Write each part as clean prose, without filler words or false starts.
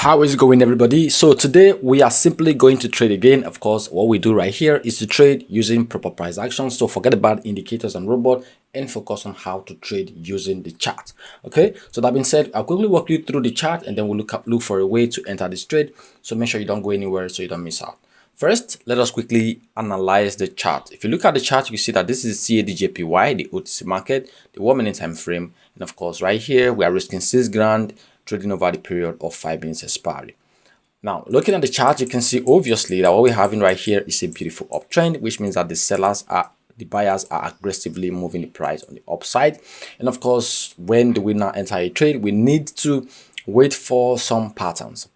How is it going, everybody? So today we are simply going to trade again. Of course, what we do right here is to trade using proper price actions. So forget about indicators and robot and focus on how to trade using the chart. Okay, so that being said, I'll quickly walk you through the chart and then we'll look for a way to enter this trade. So make sure you don't go anywhere so you don't miss out. First, let us quickly analyze the chart. If you look at the chart, you see that this is CADJPY, the OTC market, the 1 minute time frame. And of course, right here, we are risking 6 grand trading over the period of 5 minutes expiry. Now, looking at the chart, you can see obviously that what we're having right here is a beautiful uptrend, which means that the buyers are aggressively moving the price on the upside. And of course, when do we now enter a trade? We need to wait for some patterns.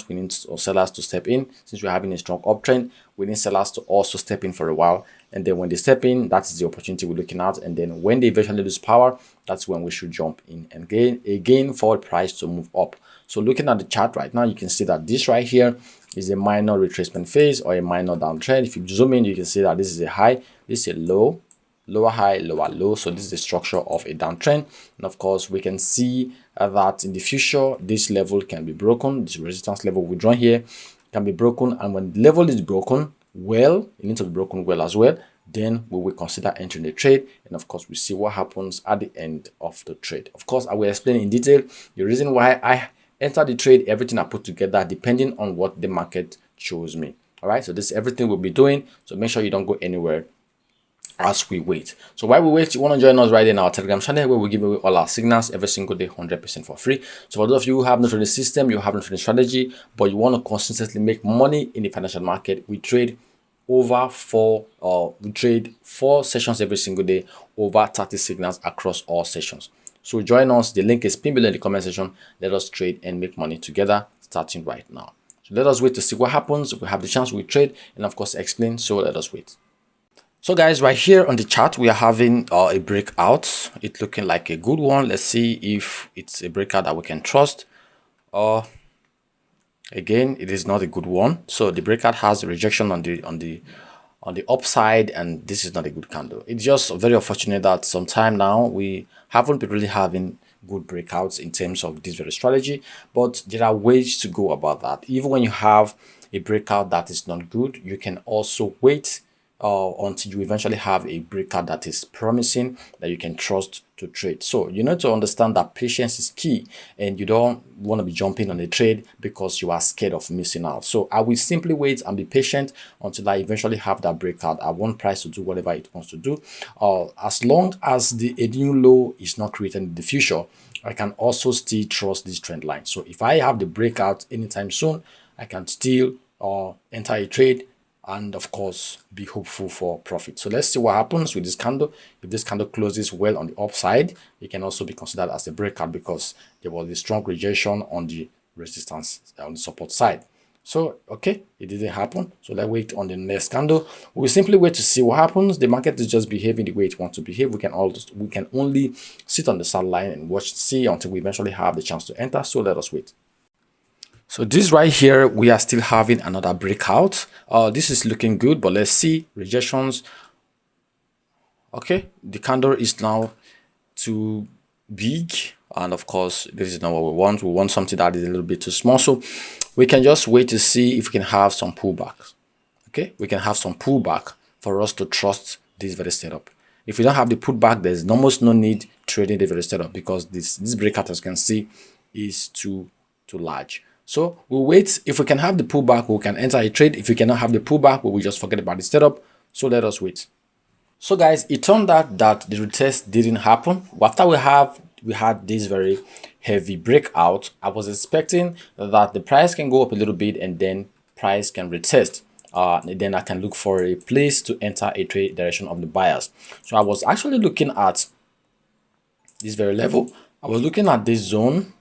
We need sellers to step in. Since we're having a strong uptrend, we need sellers to also step in for a while. And then when they step in, that's the opportunity we're looking at. And then when they eventually lose power, that's when we should jump in and gain forward price to move up. So looking at the chart right now, you can see that this right here is a minor retracement phase or a minor downtrend. If you zoom in, you can see that this is a high, this is a low, lower high, lower low. So this is the structure of a downtrend. And of course, we can see that in the future, this level can be broken. This resistance level we draw here can be broken. And when the level is broken, well, it needs to be broken well as well. Then we will consider entering the trade. And of course, we see what happens at the end of the trade. Of course, I will explain in detail the reason why I enter the trade, everything I put together, depending on what the market shows me. All right, so this is everything we'll be doing. So make sure you don't go anywhere as we wait. So while we wait, you want to join us right in our Telegram channel where we give away all our signals every single day, 100% for free. So for those of you who have no trading system, you have no trading strategy, but you want to consistently make money in the financial market, we trade we trade 4 sessions every single day, over 30 signals across all sessions. So join us. The link is pinned below in the comment section. Let us trade and make money together starting right now. So let us wait to see what happens. If we have the chance, we trade and of course explain. So let us wait. So guys, right here on the chart, we are having a breakout. It's looking like a good one. Let's see if it's a breakout that we can trust. Again, it is not a good one. So the breakout has a rejection on the upside, and this is not a good candle. It's just very unfortunate that sometime now we haven't been really having good breakouts in terms of this very strategy, but there are ways to go about that. Even when you have a breakout that is not good, you can also wait until you eventually have a breakout that is promising, that you can trust to trade. So you need to understand that patience is key, and you don't want to be jumping on a trade because you are scared of missing out. So I will simply wait and be patient until I eventually have that breakout. I want price to do whatever it wants to do. As long as a new low is not created in the future, I can also still trust this trend line. So if I have the breakout anytime soon, I can still enter a trade and of course be hopeful for profit. So let's see what happens with this candle. If this candle closes well on the upside, it can also be considered as a breakout because there was a strong rejection on the resistance on the support side. So okay, it didn't happen, so let's wait on the next candle. We simply wait to see what happens. The market is just behaving the way it wants to behave. We can only sit on the sideline and watch, see until we eventually have the chance to enter. So let us wait. So this right here, we are still having another breakout. This is looking good, but let's see rejections. Okay, the candle is now too big, and of course this is not what we want. We want something that is a little bit too small, so we can just wait to see if we can have some pullbacks. Okay, we can have some pullback for us to trust this very setup. If we don't have the pullback, there's almost no need trading the very setup because this breakout, as you can see, is too large. So we'll wait. If we can have the pullback, we can enter a trade. If we cannot have the pullback, we will just forget about the setup. So let us wait. So guys, it turned out that the retest didn't happen. After we had this very heavy breakout, I was expecting that the price can go up a little bit and then price can retest. And then I can look for a place to enter a trade direction of the buyers. So I was actually looking at this very level. I was looking at this zone.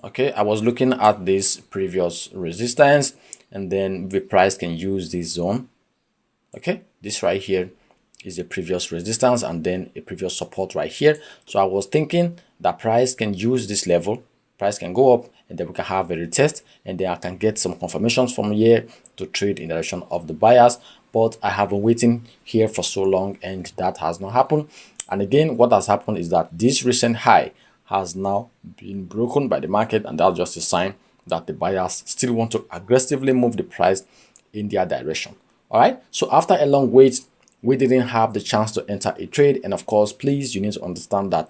Okay, I was looking at this previous resistance, and then the price can use this zone. Okay, this right here is a previous resistance and then a previous support right here. So I was thinking that price can use this level, price can go up, and then we can have a retest, and then I can get some confirmations from here to trade in the direction of the buyers. But I have been waiting here for so long and that has not happened. And again, what has happened is that this recent high has now been broken by the market, and that's just a sign that the buyers still want to aggressively move the price in their direction. All right, so after a long wait, we didn't have the chance to enter a trade. And of course, please, you need to understand that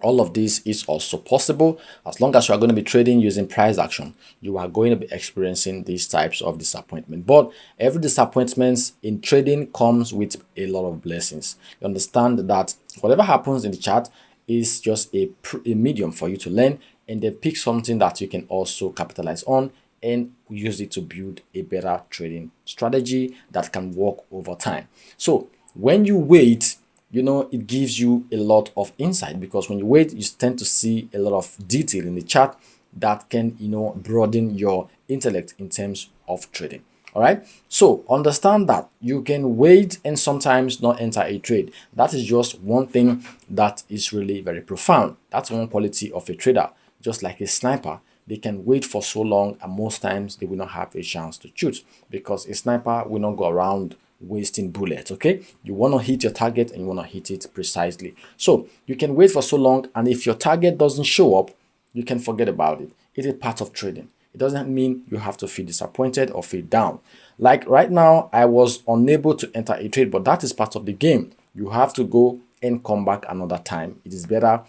all of this is also possible. As long as you are going to be trading using price action, you are going to be experiencing these types of disappointment. But every disappointment in trading comes with a lot of blessings. You understand that whatever happens in the chart is just a medium for you to learn, and then pick something that you can also capitalize on and use it to build a better trading strategy that can work over time. So when you wait, it gives you a lot of insight, because when you wait, you tend to see a lot of detail in the chart that can, broaden your intellect in terms of trading. All right. So understand that you can wait and sometimes not enter a trade. That is just one thing that is really very profound. That's one quality of a trader. Just like a sniper, they can wait for so long, and most times they will not have a chance to shoot, because a sniper will not go around wasting bullets. Okay, you want to hit your target and you want to hit it precisely. So you can wait for so long, and if your target doesn't show up, you can forget about it. It is part of trading. It doesn't mean you have to feel disappointed or feel down. Like right now, I was unable to enter a trade, but that is part of the game. You have to go and come back another time. It is better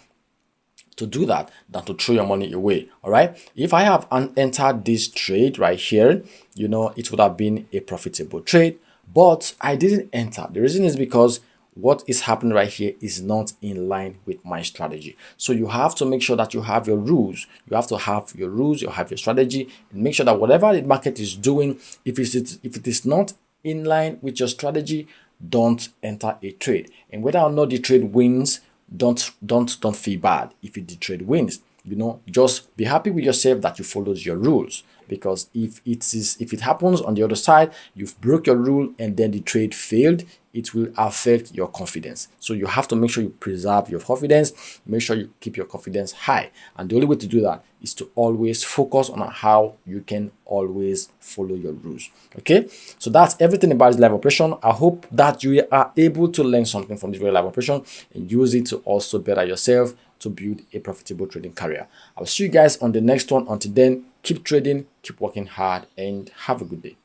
to do that than to throw your money away. All right, if I have entered this trade right here, it would have been a profitable trade, but I didn't enter. The reason is because what is happening right here is not in line with my strategy. So you have to make sure that you have your rules. You have to have your rules, you have your strategy, and make sure that whatever the market is doing, if it is not in line with your strategy, don't enter a trade. And whether or not the trade wins, don't feel bad if the trade wins. Just be happy with yourself that you followed your rules, because if it happens on the other side, you've broke your rule and then the trade failed, it will affect your confidence. So you have to make sure you preserve your confidence, make sure you keep your confidence high. And the only way to do that is to always focus on how you can always follow your rules. Okay, so that's everything about this live operation. I hope that you are able to learn something from this very live operation and use it to also better yourself, to build a profitable trading career. I'll see you guys on the next one. Until then, keep trading, keep working hard, and have a good day.